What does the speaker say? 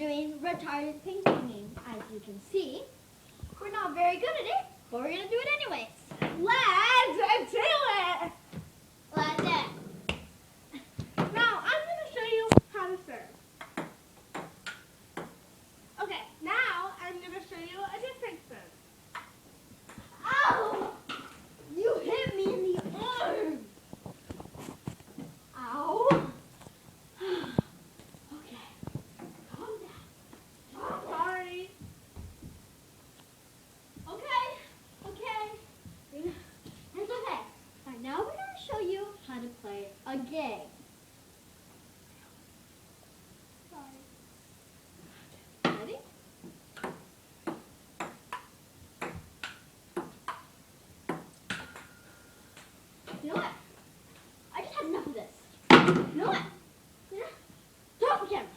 doing retarded painting. As you can see, we're not very good at it, but we're gonna do it anyways. Let's do it! Let's do it. Now, I'm going to show you how to serve. Okay, now I'm going to show you a different serve. Ow! You hit me in the arm. Ow. Okay, calm down. Calm down. Sorry. Okay. It's okay. And now we're going to show you how to play a game. Ready? You know what? I just had enough of this. You know what? Drop the camera.